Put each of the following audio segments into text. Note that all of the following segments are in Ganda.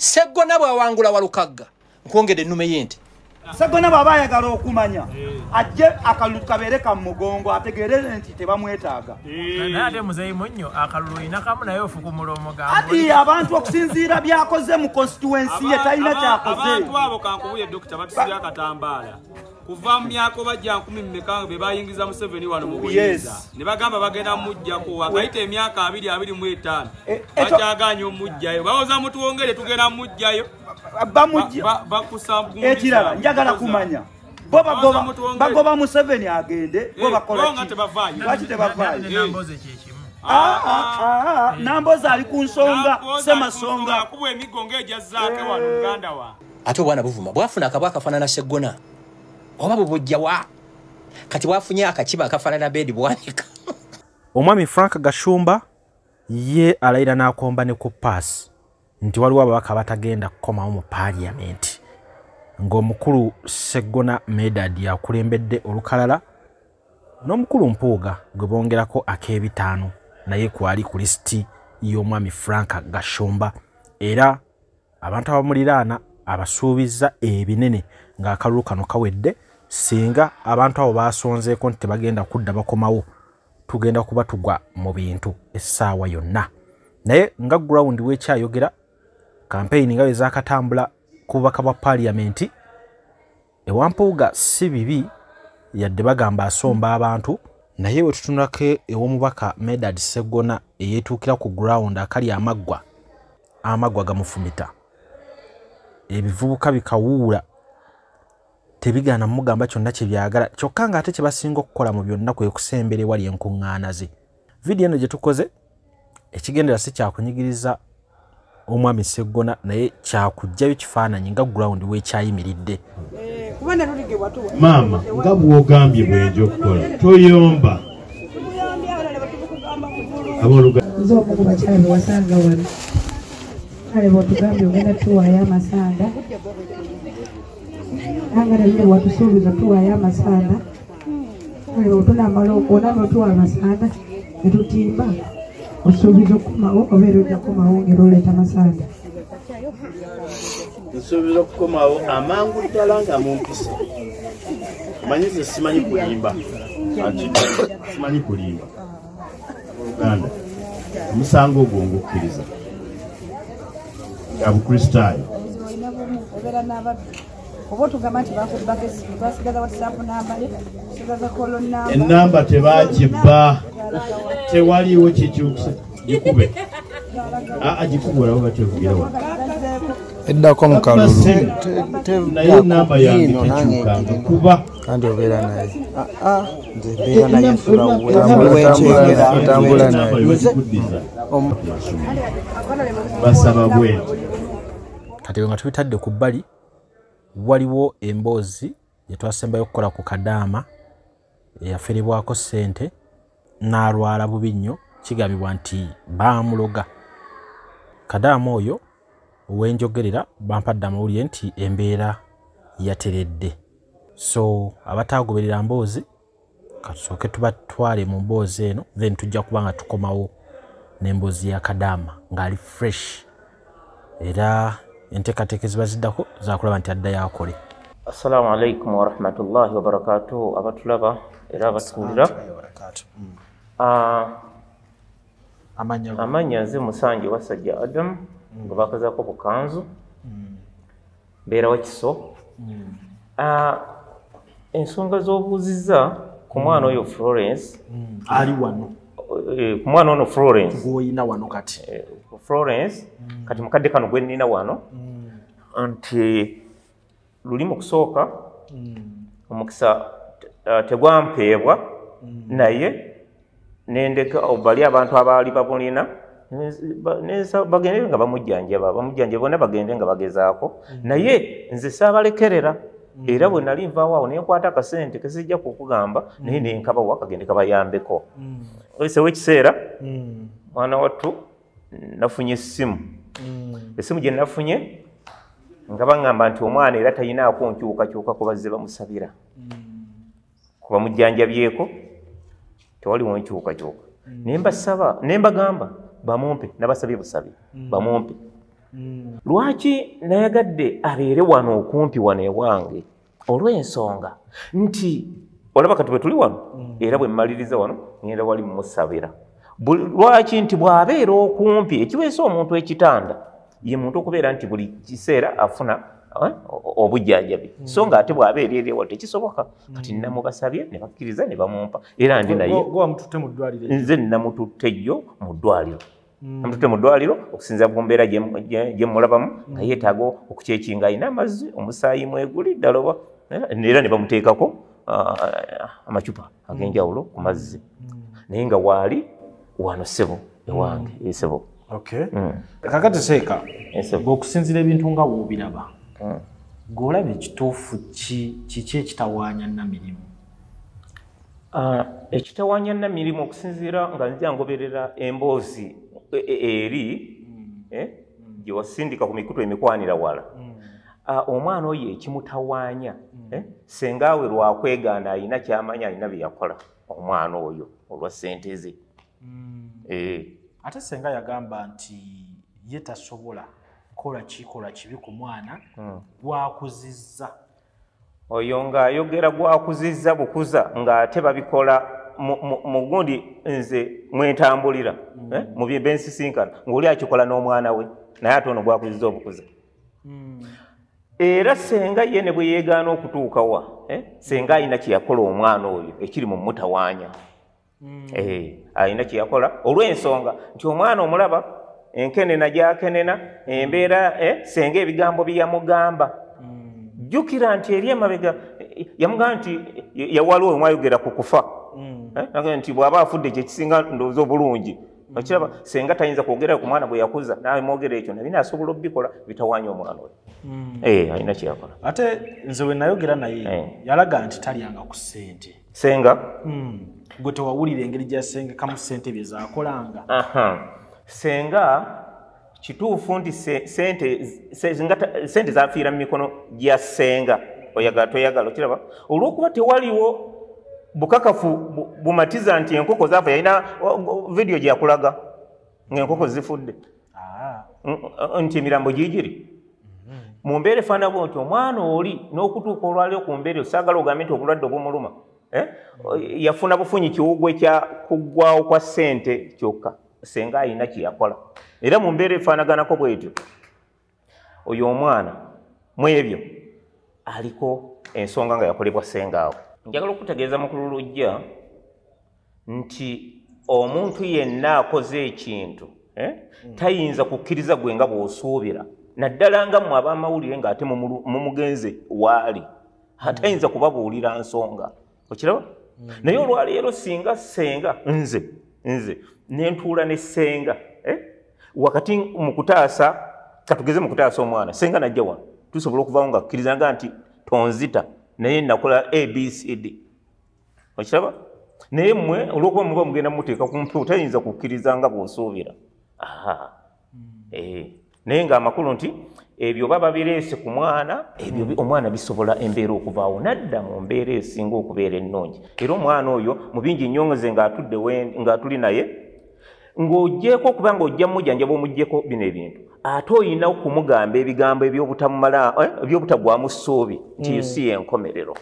Sseggona bw'awangula Walukagga nkwongedde ennume y'ente. Sseggona bw'aba ayagala okumanya ajje akalulu kabeere ka mugongo ategeere nti tebamwetaaga. Naye ate muzeeyi munnyo akalulu olina kamu naye ofuka omulomo gwa ati abantu okusinziira byakoze mu constituency ye talina kyakoze. Abantu abo kankubuye Dr. Batusibya Katambaala kuva mu myaka bajja 10 mmeka be bayingiza Museveni wano mu buyinza ne bagamba bagenda mujjako wakayita emyaka 225 bakyaganya omujjayo bawoza mutuwongere tugenda mujjayo bakusabu ekirala njagala kumanya bo bagoba Museveni agende bo bakola lwaki tebavaayo Namboza ali ku nsonga semasonga kubwa emigongo ejazzaake wano Uganda wa ate obwana buvuma bwafuna akabwa kafaanana Sseggona oba bubujjawa kati bwafunye akakiba akafaanana bedi bwanika. Omwami Frank Gashumba ye alayira n'akomba ne ku pass nti waliwo ababaka batagenda kukomawo mu parliament ng'omukulu Sseggona Medad yakulembedde olukalala n'omukulu Mpuuga gwe bongerako ak'ebitaano naye kwali ku lisiti y'omwami Frank Gashumba era abantu abamuliraana abasuubiza ebinene ng'akalulu kano kawedde singa abantu abo basonzeeko nti tebagenda kudda bakomawo tugenda kuba tugwa mu bintu essaawa yonna. Naye nga ground weekyayogera campaign nga ezakatambula ku bubaka bwa parliament ewa Mpuuga si bibi yadde bagamba asomba abantu naye we tutunulako ew'omubaka Medad Sseggona eyeetuukira ku ground akali amaggwa gamufumita ebivubuka bikawuula tebigana mugamba kyonna kye byagala kyokka nga ate kye basinga okukola mu byonna kwe kusembera wali enkuŋŋaana ze. Vidiyo eno gye tukoze ekigendera si kyakunyigiriza omwami Sseggona naye kyakuggyayo kifaananyi nga ground weekyayimiridde. Maama nga bw'ogambye bwenja okukola toyomba nze omu ku bakyala be wasanga wano kale bw'otugambye ogenda tuwaayo amasanda nanga nalire watusuubiza tuwaayo amasanda kale bwetunamala okuwona notuwa amasanda ne tutimba osuubiza okukomawo obeera ojja kukomawo ngera oleeta amasanda nsuubiza okukomawo amangu ddala nga mumpise manyize simanyi kulimba simanyi kulimba Uganda omusango ogwo ng'okkiriza abukristaayo ennamba tebagibba tewaliwo kikyukisa gikube gikubulawo batevugira wa eddako mu kalulu naye ennamba yange tekyukanga kuba kandi obeera naye nze mbeera naye otambula naye basaba bwenti. Kati nga tubitadde ku bbali waliwo emboozi gye twasembayo okukola ku Kadaama eyaferebwako ssente n'alwala bubi nnyo kigambibwa nti baamuloga. Kadaama oyo wenjogerera bampadde amawulire nti embeera yateredde. So abataagoberera mboozi katusooke tubatwale mu mboozi eno then tujja kuba nga tukomawo n'emboozi ya Kadaama ng'ali fresh era enteekateeka ziba ziddako zakulaba nti addayo akole. Assalamu alaikum wa rahmatullahi wa barakatuh abatulaba era abatuulira. Amanya nze Musanje Wasajja Adam nga bakazaako bukanzu mbeera wa Kiso. Ensonga z'obuuzizza ku mwana oyo Florence ali wano ku mwana ono Florence gw'oyina wano kati Florence kati mukadde kano gwe nnina wano nti luli mu kusooka omukisa tegwampeebwa naye nendeka obali abantu abaali babulina bagende nga bamujjanjaba bonna bagende nga bagezaako naye nze saabalekerera era bwe nali nvaawo awo nenkwata akasente kesijja kukugamba naye nenkabawa kagende kabayambeko. Oyisewo ekiseera mwana wattu nafunye essimu essimu gye nafunye nga baŋŋamba nti omwana era tayinaako nkyukakyuka ku bazze bamusabira kuba mujjanjabyeko tewaliwo nkyukakyuka ne mbagamba bamumpe nabasabye busabi bamumpe Lwaki nayagadde abeere wano okumpi wano ewange olw'ensonga nti olaba kati bwe tuli wano era bwe mmaliriza wano ngenda wali mmusabira. Lwaki nti bw'abeera okumpi ekiweesa omuntu ekitanda ye muntu okubeera nti buli kiseera afuna obujjanjabi so nga ate bw'abeera eri ewa tekisoboka kati namubasabye ne bakkiriza ne bamumpa era ndi naye nze namututte jjo mu ddwaliro namututte mu ddwaliro okusinza ku mbeera gye mulabamu nga yeetaaga okukyekinga ayina amazzi omusaayi mweguli ddala oba era ne bamuteekako amacupa ag'enjawulo ku mazzi naye nga waali wano ssebo ewange esebo. Kakati Seeka ng'okusinzira ebintu nga woobiraba ng'olaba ekituufu kiki ekitawaanya Namirimu? Ekitawaanya Namirimu okusinziira nga nzija ngoberera emboozi eri gye wasindika ku mikutu emikwanira wala omwana oyo ekimutawaanya senga we lwakwegaana alina kyamanya alina bye yakola omwana oyo olwa ssente ze. Ate senga yagamba nti ye tasobola kola kibi ku mwana gwakuzizza. Oyo ng'ayogera gwakuzizza bukuza ng'ate babikola mu gundi nze mwentambulira mu bye bensisinkana ng'oli akikola n'omwana we naye ate ono gwakuzizza obukuza. Era senga ye ne bwe yeegaana okutuukawa senga alina kye yakola omwana oyo ekiri mu mutawaanya. Alina kye yakola olw'ensonga nti omwana omulaba enkenena gy'akenena embeera senga ebigambo bye yamugamba jjukira nti eri emabega yamugamba nti yawaliwo mwayogera ku kufa nti bw'aba afudde kyekisinga ndowooza obulungi okiraba senga tayinza kwogera ku mwana bwe yakuza nawe mwogera ekyo nabina asobola obikola bitawaanya omwana we alina kye yakola. Ate nze we nayogera naye yalaga nti talyanga ku ssente senga gwe tewawulira engeri gya senga kamu ssente bye zaakolanga. Senga kituufu nti sente zafiira mu mikono gya senga oyagala toyagala okiraba olw'okuba tewaliwo bukakafu bumatiza nti enkoko zaafa yalina vidiyo gye yakulaga ng'enkoko zifudde nti emirambo giigiri mu mbeera efaanana nti omwana oli n'okutuuka olwaliwo ku mbeera osaagala ogambe nti obulwadde obumuluma yafuna bufunyi kiwugwe kya kuggwawo kwa ssente kyokka senga alina kye yakola era mu mbeera efaanaganako bwetyo oyo omwana mu ebyo aliko ensonga nga yakolebwa sengaawe. Njagala okutegeeza mukulu lujja nti omuntu yenna akoze ekintu tayinza kukkiriza gwe nga bw'osuubira naddala nga mmwe ab'amawulire ng'ate mumugenze waali atayinza kubabuulira nsonga okiraba naye olwaleero singa senga nze nentuula ne senga wakati mu kutaasa katugeze mu kutaasa omwana senga najja wano tusobola okuvaawo nga akkirizanga nti tonzita naye nakola abcd okiraba naye mmwe olw'okuba muba mugenda muteeka kumpi otayinza kukkiriza nga bw'osuubira naye ng'amakulu nti ebyo baba bireese ku mwana ebyo omwana bisobola embeera okuvaawo nadda mu mbeera esinga okubeera ennungi era omwana oyo mu bingi nnyongoze ng'atuli naye ng'oggyeko okuba ng'ojja mujjanjaba omuggyeko bino ebintu ate oyina okumugamba ebigambo ebyobutagwamu ssuubi nti yusi yenkomerero.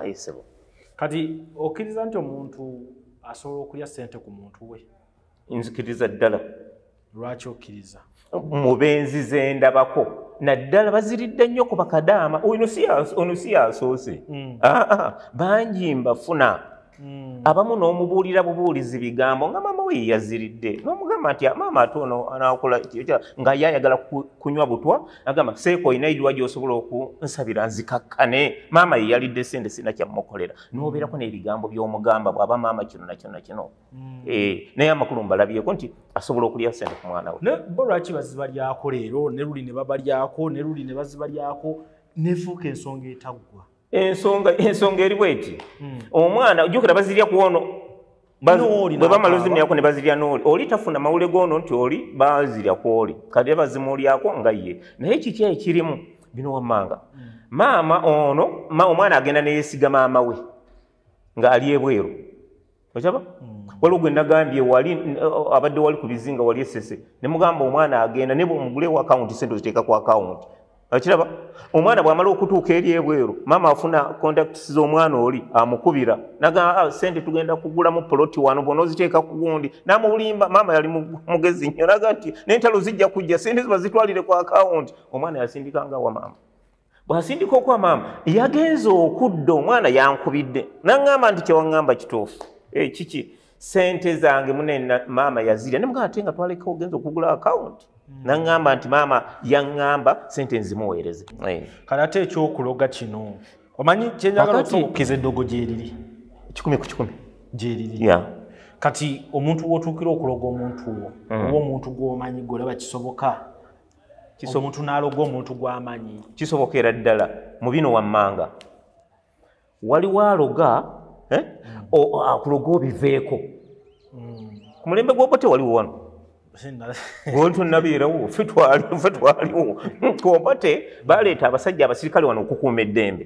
Esebo kati okkiriza nti omuntu asobola okulya ssente ku muntu we? Nzikiriza ddala. Lwaki okkiriza? Mu benzi ze ndabako naddala baziridde nnyo ku bakadaama ono si yasoose bangi mbafuna abamu n'omubuulira bubuulizi bigambo nga maama we yaziridde n'omugamba nti maama ate ono anaakola nga yayagala kunywa butwa agamba seeko olina erirwa gy'osobola okunsabira nzikakkane maama ye yalidde sente sina kyamukolera n'obeerako n'ebigambo by'omugamba bw'aba maama kino nakino naye amakulu mbalabyeko nti asobola okulya sente ku mwana we. Bo lwaki bazibalyako leero ne luli ne babalyako ne luli ne bazibalyako nefuuka ensonga etaggwa? Ensonga eri bweti omwana ojjukira bazirya ku ono bwe bamala ozimyako ne bazirya n'oli oli tafuna mawule g'ono nti oli bazirya ku oli kati bazimulyako nga ye naye kiki ekirimu bino wammanga maama ono omwana agenda neyesiga maama we ng'ali ebweru Ochaba wali gwe nagambye wali abadde wali ku bizinga wali esese ne mugamba omwana agenda ne bomugule wa account sente ziteeka ku account akiraba omwana bwamala okutuuka eri ebweru mama afuna contacts z'omwana oli amukubira naga sente tugenda kugula mu ploti wano bono ziteeka ku gundi namulimba mama yali mugezi nnyo naga nti n'entalo zijja kujja sente ziba zitwalire ku account omwana yasindikanga wa mama bwasindika okwa mama yagenza okudda omwana yankubidde naŋŋamba nti kyewaŋŋamba kituufu kiki sente zange munene mama yazirya ne mugamba ate nga twaleka ogenza okugula account naŋŋamba nti mama yaŋŋamba sente nzimuweereze kale ate ekyokuloga kino omanyi kyenjagala okukiza eddogo gyeriri 100 ku 100 gyeriri kati omuntu w'otuukira okuloga omuntu wo oba omuntu gw'omanyi gw'olaba kisoboka omuntu n'aloga omuntu gw'amanyi kisobokera ddala mu bino wammanga waliwo aloga akuloga obiveeko ku mulembe gw'obote waliwo wano Gonto nabiirawo ffe twaliwo kombate baleeta abasajja abasirikale wano okukuuma eddembe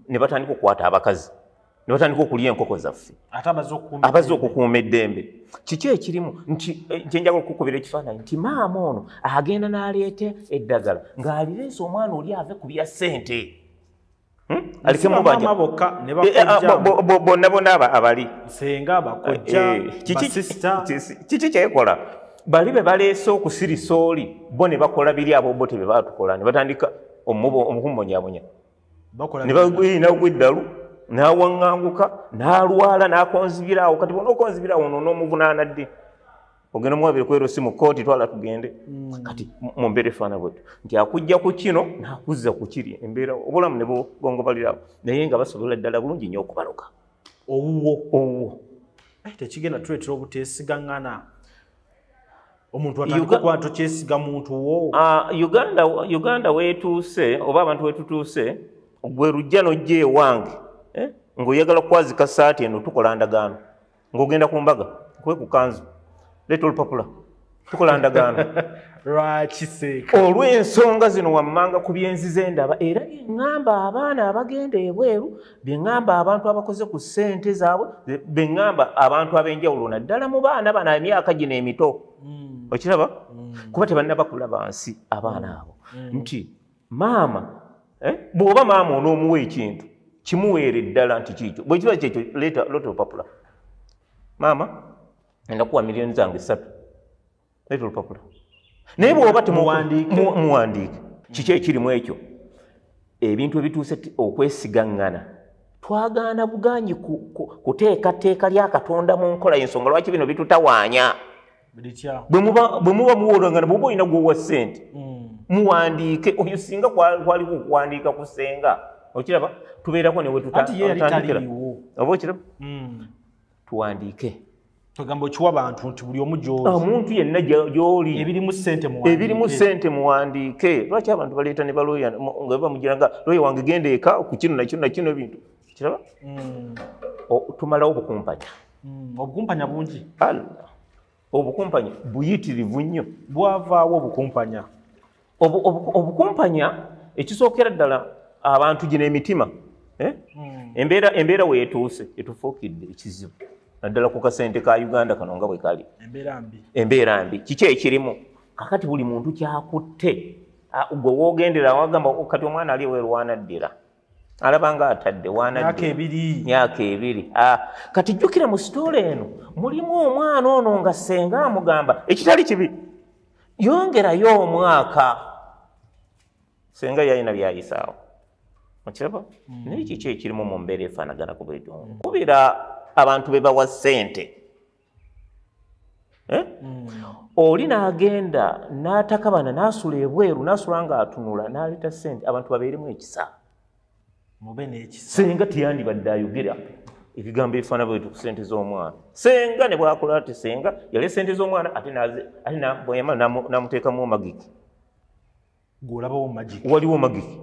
ne batandika okukwata abakazi ne batandika okulya enkoko zaffe abazze okukuuma eddembe kiki ekirimu nti kyenjagala okukubira ekifaananyi nti maama ono agenda n'aleeta eddagala ng'alireese omwana oli ave ku bya ssente bonna bonna abali kiki kyekola bali be baleese okusirisa oli bo ne bakola biri abobote be batukola ne batandika omukumbonyabonya nagwa eddalu n'awaŋŋanguka n'alwala n'akonzibirawo kati bona okonzibirawo ono n'omuvunaana ddi ogenda omuwabire kwero si mu kooti twala tugende kati mu mbeera efaana bwetyo nti akujja ku kino n'akuzza ku kiri embeera obulamu ne bongobalirawo naye nga basobola ddala bulungi nnyo okubaloka owuwo tekigenda tuleetera obuteesigaŋŋana omuntu atandika kwata kyesiga muntu wo Uganda wetuuse oba abantu wetutuuse gwe lujja n'ojja ewange ng'oyagala kukwazika saati eno tukola ndagaano ng'ogenda ku mbaga kwe ku kanzu leeta olupapula tukola ndagaano olw'ensonga zino wammanga ku byenzize endaba era byeŋŋamba abaana abagenda ebweru byeŋŋamba abantu abakoze ku ssente zaabwe byeŋŋamba abantu ab'enjawulo naddala mu baana bano emyaka gino emito okiraba kuba tebannaba kulaba nsi abaana abo nti maama bw'oba maama onoomuwa ekintu kimuweere ddala nti kiikyo bwe kiba kyekyo leeta olupapula maama endakuwa miliyoni zange 3 leeta olupapula naye bw'oba temuwandiike kiki ekirimu ekyo ebintu ebituuse okwesigaŋŋana twagaana buganyi kuteekateeka lya Katonda mu nkola y'ensonga lwaki bino bitutawaanya bwe muba muwolangana bw'oba olina gwowa ssente muwandiike oyo singa kwaliko okuwandiika ku ssenga okiraba tubeerako newe tutandikira oba okiraba tuwandiike tugamba okiwa abantu nti buli omu omuntu yenna gy'oli ebirimu ssente muwandiike lwaki abantu baleeta ne baloya nga bamugiranga loya wange genda eka ku kino nakino ebintu kiraba tumalawo obukumpanya bungi obukumpanya buyitirivu nnyo bwavaawo obukumpanya obukumpanya ekisookera ddala abantu gino emitima embeera weetuuse etufuukidde ekizibu naddala ku kasente ka Uganda kano nga bwe kali embeera mbi kiki ekirimu kakati buli muntu kyakutte gwe woogendera wagamba kati omwana ali eweeru waanaddira alaba nga atadde myaka ebiri kati jjukira mu sitoola eno mulimu omwana ono nga ssenga amugamba ekitali kibi yongerayo omwaka senga yalina byayisaawo okiraba naye kiki ekirimu mu mbeera efaanagana ku buli tongo kubira abantu be bawa ssente oli n'agenda n'atakabana n'asula ebweru n'asula ng'atunula n'aleeta ssente abantu babeeremu ekisa senga teyandibadde ayogera ebigambo ebifaana bwetu ku ssente z'omwana senga ne bwakola ati senga yali ssente z'omwana ate bweyamala n'amuteekamu magiki waliwo magiki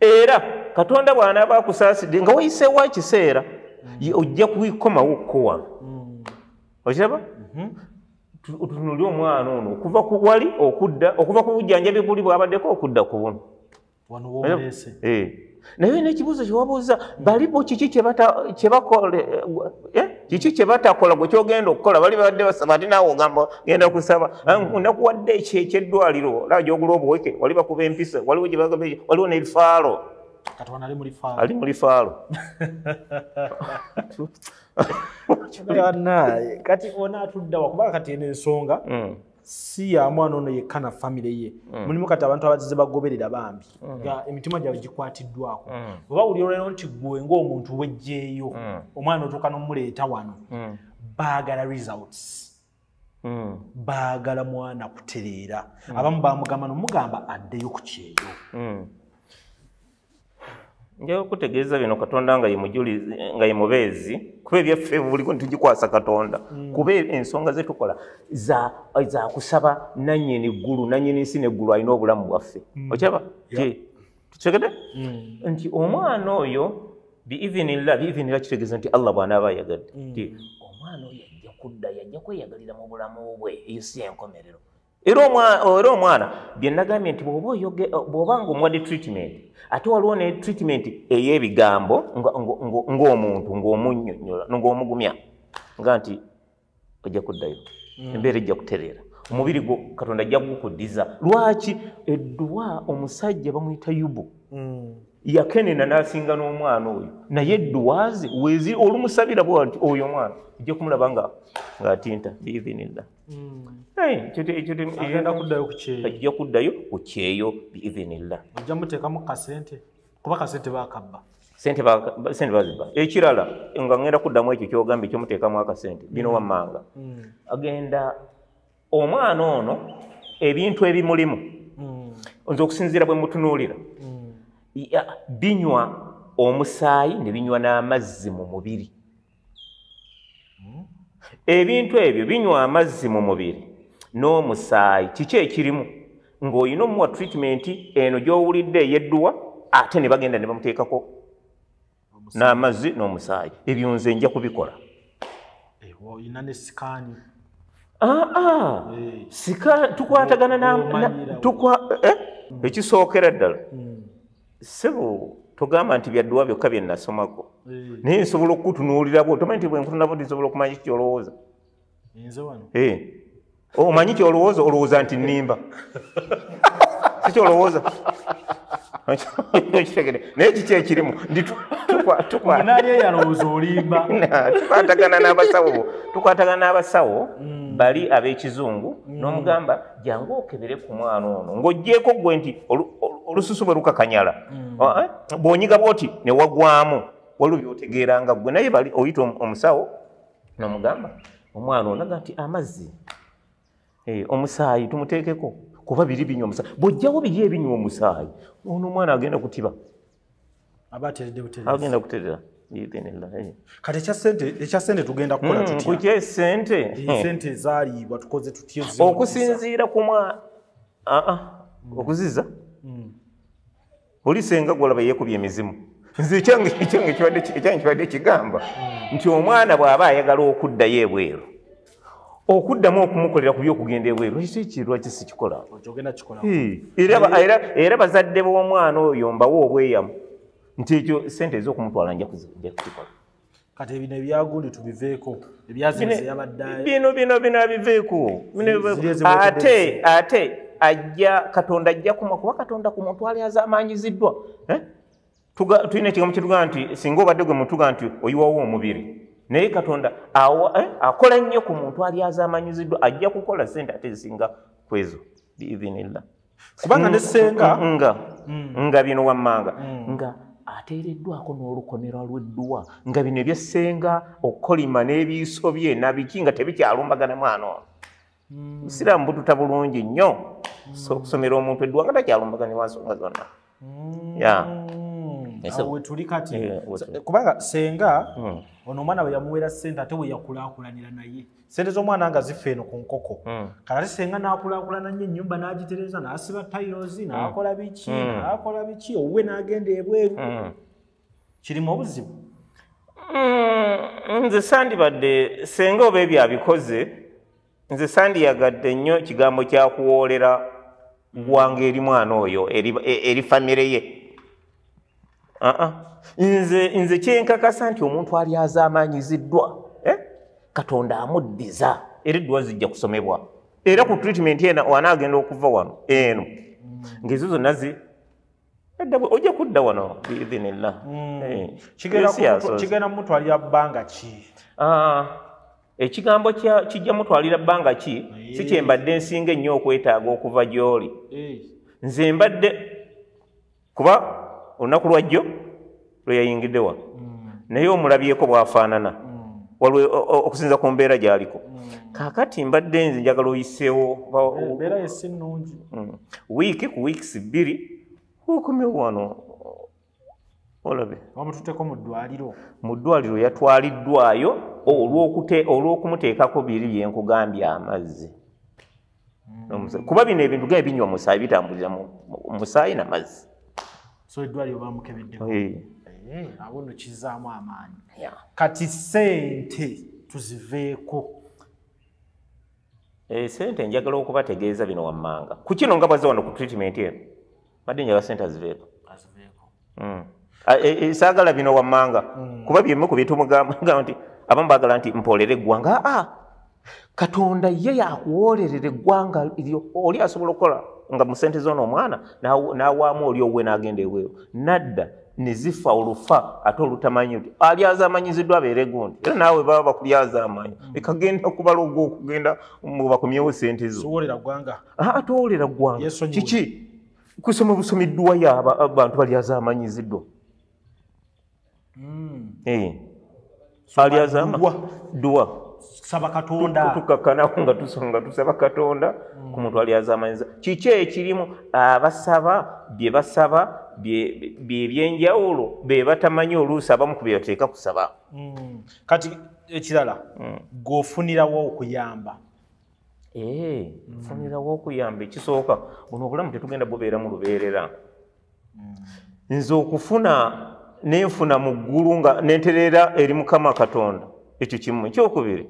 era Katonda bw'anaaba akusaasidde nga wayiseewo ekiseera ojja kubikomawo kkowa okiraba tutunuli omwana ono okuva ku wali okuva ku bujjanjabi buli bwabaddeko okudda ku buno naye n'ekibuuzo kyewabuuza balipo kiki kyebakola kiki kye batakola gwe kyogenda okukola bali badde basaba ate naawe ogamba genda kusaba nakuwadde ekyeddwaliro laba gyogula obuweke wali bakuba empisa waliwo gyebagambe waliwo n'erifaalo ali mu lifaalo kati onaatuddawa kubanga kati eno ensonga si ya mwana ono yekka na famire ye mulimu kati abantu abazize bagoberera bambi nga emitima gyabwe gikwatiddwako oba wuli olweno nti gwe ng'omuntu wejjeeyo omwana otuuka n'omuleeta wano baagala results baagala mwana kutereera abamu bamugamba nomugamba addeyo ku kyeyo njayo kutegeeza bino Katonda nga ye mujulizi nga ye mubeezi kuba ebyaffe buliko ntitugikwasa Katonda kuba ensonga ze tukola za kusaba nannyini ggulu nannyini nsi n'eggulu alina obulamu bwaffe okyaba tutegedde nti omwana oyo biivinillah kitegeeza nti Allah bw'anaaba ayagadde nti omwana oyo ajja kudda yajja kweyagalira mu bulamu bwe eyo si enkomerero era omwana bye nagambye nti bw'oba ng'omuwadde treatment ate waliwo ne treatment ey'ebigambo ng'omuntu ng'omunnyonnyola ng'omugumya nga nti ojja kuddayo embeera ejja kutereera omubiri gwo Katonda ajja kugukuddiza lwaki edduwa omusajja bamuyita Yubu yakenena n'asinga n'omwana oyo naye edduwaze olumusabira bwati oyo omwana ojja kumulaba ng'atinta biivinillah ajja kuddayo ku kyeyo biivinillah ojja muteekamu kasente kuba kasente bakabba sente baziba ekirala nga ngenda kuddamu ekyo kyogambye kyomuteekamu akasente bino wammanga agenda omwana ono ebintu ebimulimu nze okusinziira bwe mutunuulira binywa omusaayi ne binywa n'amazzi mu mubiri ebintu ebyo binywa amazzi mu mubiri n'omusaayi kiki ekirimu ng'olina omuwa treatment eno gy'owulidde ey'edduwa ate ne bagenda ne bamuteekako n'amazzi n'omusaayi ebyo nze nja kubikola olina ne sikaani tukwatagana ekisookera ddala sebo togamba nti byadduwa byokka bye nasomako naye nsobola okukutunuulirabo otomanyi nti bwenkutunabo nsobola okumanya kyolowooza omanyi kyolowooza olowooza nti nnimba sikyolowooza naye kiki ekirimu tukwatagana n'abasawo bali ab'ekizungu n'omugamba jangu okebere ku mwana ono ng'oggyeko gwe nti olususu bwe lukakanyala bw'onyiga bwoti ne wagwamu waliwo by'otegeeranga gwe naye bali oyita omusawo n'omugamba omwana onaga nti amazzi omusaayi tumuteekeko kuba biri binywa omusaayi bw'ojjawo biri ebinywa omusaayi ono omwana agenda kutiba agenda kuterera kati ekyasente tugenda kukola tutya sente zaalibwa tukoze tutya okusinziira ku mwana okuziza oli senga gwolaba yeekubye emizimu nze ekyange kibadde kigamba nti omwana bw'aba ayagala okuddayo ebweru okuddamu okumukolera ku byokugenda ebweru lwaki sikikola era bazadde b'omwana oyo mbawo obweyamu nti ekyo sente ez'okumutwala nja kukikola kati ebino ebyagundi tubiveeko ebyazinze yabaddayo bino abiveeko ate Katonda ajja kuma kuba Katonda ku muntu ali azamanyiziddwa tulina ekigambo kyetugamba nti singa obadde gwe mutuga nti oyiwawo omubiri naye Katonda akola nnyo ku muntu ali azamanyiziddwa ajja kukola sente ate zisinga kwezo biivinillah kubanga ne senga nga bino wammanga nga ateereddwako n'olukomera lw'edduwa nga bino ebyasenga okolima n'ebiiso bye nabiki nga tebikyalumbagana mwana ono busiraamu bututa bulungi nnyo okusomera omuntu edduwa nga takyalumbagane wansonga zonna awe tuli kati kubanga senga ono omwana bwe yamuweera sente ate bwe yakulaakulanira naye sente z'omwana nga zifa eno ku nkoko kati ate senga n'akulaakulana nnyo ennyumba n'agitereza n'asiba tayirozi n'akola biki owuwe n'agenda ebweru kirimu obuzibu nze sandibadde senga oba ebyo abikoze nze sandiyagadde nnyo kigambo kyakuwoolera ggwanga eri mwana oyo eri famire ye nze kyenkakasa nti omuntu ali azamanyiziddwa Katonda amuddiza era eddwa zijja kusomebwa era ku treatment ena wanaagenda okuva wano eno ng'ezo zonna ojja kudda wano biidhinillah. Kigenda mutwalira bbanga ki? Ekigambo kijja mutwalira bbanga ki si kyembadde nsinga ennyo okwetaaga okuva gy'oli. Nze mbadde kuba olunaku lwajjo lwe yayingidde wano naye omulabyeko bw'afaanana okusinza ku mbeera gy'aliko. Kaakati mbadde nze njagala oyiseewo embeera ye si nnungi. Wiiki ku wiikisi 2 okomyewo wano olabe wamututteko mu ddwaliro. Mu ddwaliro yatwaliddwayo olw'okumuteekako biri bye nkugambye amazzi. Kuba bino ebintu gaye binywa musaayi bitambulira mu musaayi n'amazzi. So eddwaliro bamukebeddeko. Abo nno kizzaamu amaanyi. Kati ssente tuziveeko. Ssente njagala okubategeeza bino wammanga. Ku kino nga baze wano ku treatment eno badde njagala ssente aziveeko. Saagala bino wammanga kuba byemu ku byetumugamba nti abamu baagala nti mpoolere eggwanga. Katonda ye yakuwoolerera eggwanga oli asobola okukola nga mu ssente z'ono omwana n'awaamu oli owwe n'agenda eweewo nadda ne zifa olufa ate olutamanyi nti alyaza amanyiziddwa abeere gundi era naawe baba bakulyaza amanyi ekagenda kubala ogw'okugenda bakomyewo ssente zo. Towoolera ggwanga. Towoolera ggwanga kiki kusoma busomiddwayo abantu balyaza amanyiziddwa. Alyaza dduwa saba Katonda tukakanawo nga tusaba Katonda ku muntu alyaza amanyiza. Kiki ekirimu abasaba bye basaba byebyenjawulo be batamanyi oluusi abamu ku bye bateeka kusaba. Kati ekirala g'ofunirawo okuyamba. Funirawo okuyamba ekisooka buno obulamu tetugenda bubeera mu lubeerera. Nze okufuna nenfuna mu ggulu nga nentereera eri Mukama Katonda ekyo kimu. Ekyokubiri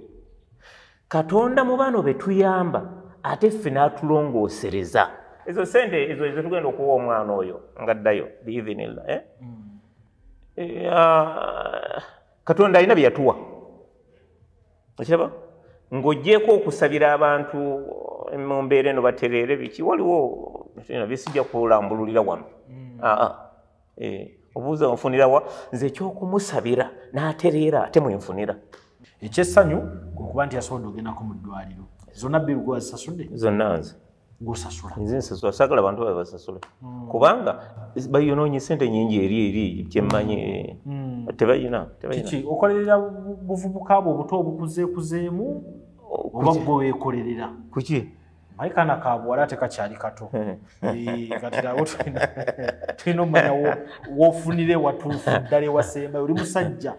Katonda mu bano be tuyamba ate ffe n'atulongoosereza. Ezo ssente ezo tugenda okuwa omwana oyo ng'addayo biidhinillah. Katonda alina bye yatuwa okiraba ng'oggyeko okusabira abantu mu mbeera eno batereere biki waliwo bisijja kulambululira wano. Obuuza nfunirawa nze ekyokumusabira n'atereera ate mwenfunira. Ekyessanyu kuba nti yasobodde ogendako mu ddwaliro. Zonna bbiru gwe wazisasudde? Zonna nze ng'osasula. Nze nsasula saagala abantu babe basasule kubanga bayonoonye ssente nnyingi eri kyemmanyi tebayina. Kiki okolerera buvubuka bwo obuto obukuzeekuzeemu oba gwe weekolerera? Kuki? Maikana ka bwala ate kakyali kato. Kati nabo tulina omanya woofunire watuufu ddala ewasembayo oli musajja.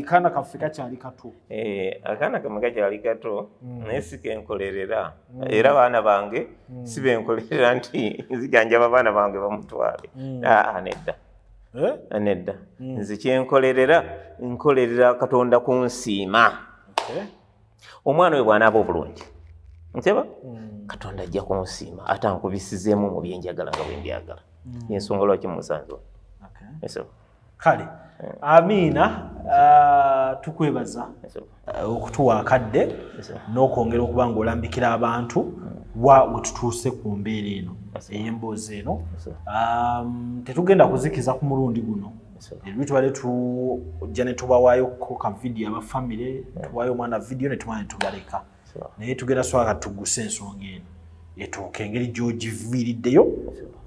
Kaana kaffe kakyali kato. Akaana kamme kakyali kato naye si kenkolerera era baana bange si benkolerera nti nzijanjaba baana bange bamutwale. Nedda nze kyenkolerera nkolerera Katonda kunsiima. Omwana we bw'anaaba obulungi nteba Katonda ajja kunsiima ate ankubisizeemu mu byenjagala nga bwe mbyagala. Yensonga lwaki musanze. Kale Amiina tukwebaza okutuwa akadde n'okwongera okuba ng'olambikira abantu we tutuuse ku mbeera eno ey'emboozi eno. Tetugenda kuzikiza ku mulundi guno. Ebi tubadde tujja ne tubawaayoko ka vidiyo abafamire tuwaayo omwana vidiyo ne tumala ne tubaleka. Naye tugenda swaka tuguse ensonga eno etuuka engeri gy'ogiviiriddeyo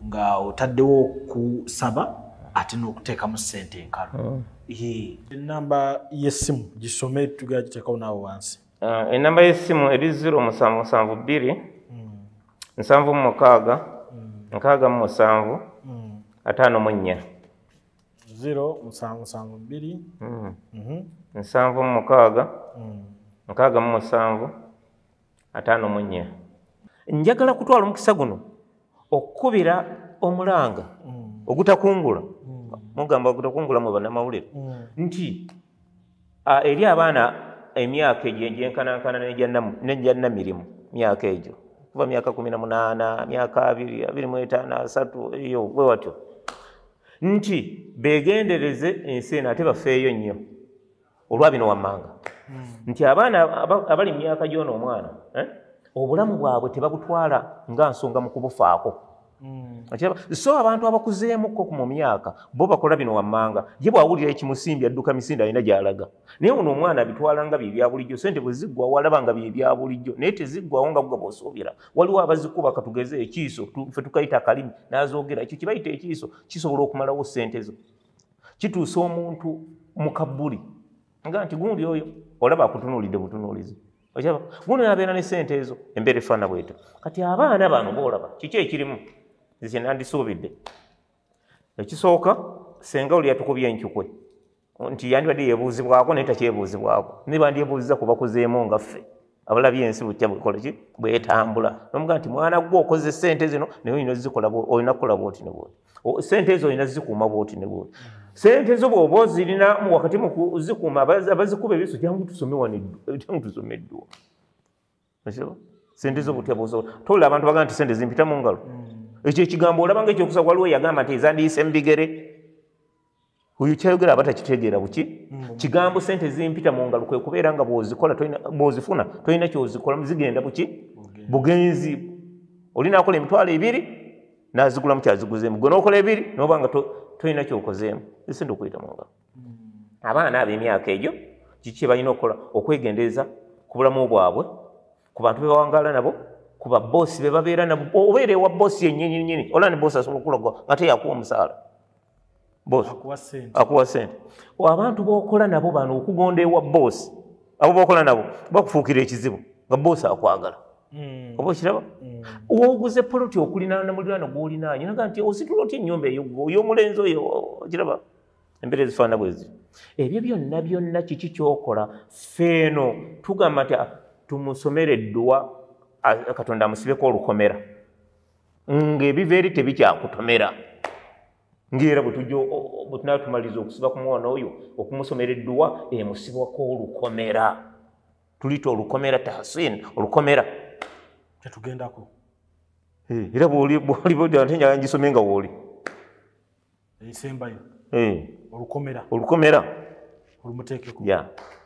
nga otaddewo okusaba ate n'okuteekamu ssente enkalu. Ennamba y'essimu gisome tugenda giteekawo naawe wansi. Ennamba y'essimu eri 0772 76 67 54 0772 76 67 54. Njagala kutwala omukisa guno okukubira omulanga ogutakungula mugamba ogutakungula mu bannamawulire nti eri abaana emyaka egyo egyenkanankana n'egyannamirimu myaka egyo kuva myaka 18 myaka 25 3 eyo bwe watyo nti begendereze ensi eno ate bafeeyo nnyo olwa bino wammanga. nti abaana abali mu myaka gy'ono omwana obulamu bwabwe tebabutwala nga nsonga mu kubufaako. So abantu abakuzeemukko mu myaka bo bakola bino wammanga ye bw'awulira ekimusimbi adduka misinde alina gy'alaga. Naye ono omwana abitwala nga bye bya bulijjo, ssente bwe ziggwawo walaba nga bye bya bulijjo naye teziggwawo nga bwe bw'osuubira. Waliwo abazikuba katugeze ekiiso ffe tukayita akalimi n'azoogera, ekyo kye bayita ekiiso kisobola okumalawo ssente zo. Kituusa omuntu mu kabbuli nga nti gundi oyo olaba akutunuulidde butunuulizi. Okiraba gundi n'abeera ne ssente ezo embeera efaana bw'etyo. Kati abaana bano boolaba kiki ekirimu nze nandisuubidde. Ekisooka senga oli yatukubye enkyukwe nti yandibadde yeebuuzibwako naye takyebuuzibwako. Ne bandyebuuziza ku bakuzeemu nga ffe abalabye ensi butya bwekola ki bwetambula. N'omugaa nti mwana gwe okoze ssente zino naye olina kukola bwoti ne bwoti. Ssente ezo olina zikuuma bwoti ne bwoti. Ssente zo bw'oba ozirina wakati mu kuzikuuma abazikuba ebiso jangu tusome wano jangu tusome edduwa. Ssente zo butya bw'osobola. Tolaba abantu bagamba nti ssente zimpita mu ngalo. Ekyo ekigambo olaba ng'ekyokusaba waliwo yagamba nti ezandiyise mu bigere. Oyo kyayogera aba takitegeera buki. Kigambo ssente zimpita mu ngalo kwe kubeera nga bw'ozifuna tolina ky'ozikola zigenda buki bugenzi. Olina akola emitwalo 2 n'azigulamu kyaziguzeemu. Gwe n'okola 2 n'oba nga tolina ky'okozeemu. Ssente okuyita mu ngalo. Abaana ab'emyaka egyo kiki kye balina okukola okwegendereza ku bulamu bwabwe, ku bantu be bawangaala nabo, ku baboosi be babeera nabo. Obeera ewa boosi yennyini olaba ne boosi asobola okulaga ate yakuwa omusaala. Boosi akuwa ssente. Abantu b'okola nabo bano okugonda ewa boosi abo b'okola nabo bakufuukira ekizibu nga boosi akwagala. Oba okiraba? Wooguze poloti okulinaana muliraano gw'olinaanye naga nti ositula otya ennyumba ey'omulenzi oyo okiraba? Embeera ezifaana bwezi. Ebyo byonna kiki ky'okola? Feeno tugamba nti tumusomere edduwa Katonda amusibeko olukomera ng'ebiva eri tebikyakutomera. Ng'era bwe tunaatumaliza okusiba ku mwana oyo okumusomera edduwa emusibwako olukomera. Tulita olukomera tahsin, olukomera tetugendako. Era bw'oli ate njagala ngisome nga w'oli. Esembayo. Olukomera. Olukomera. Olumuteekeko.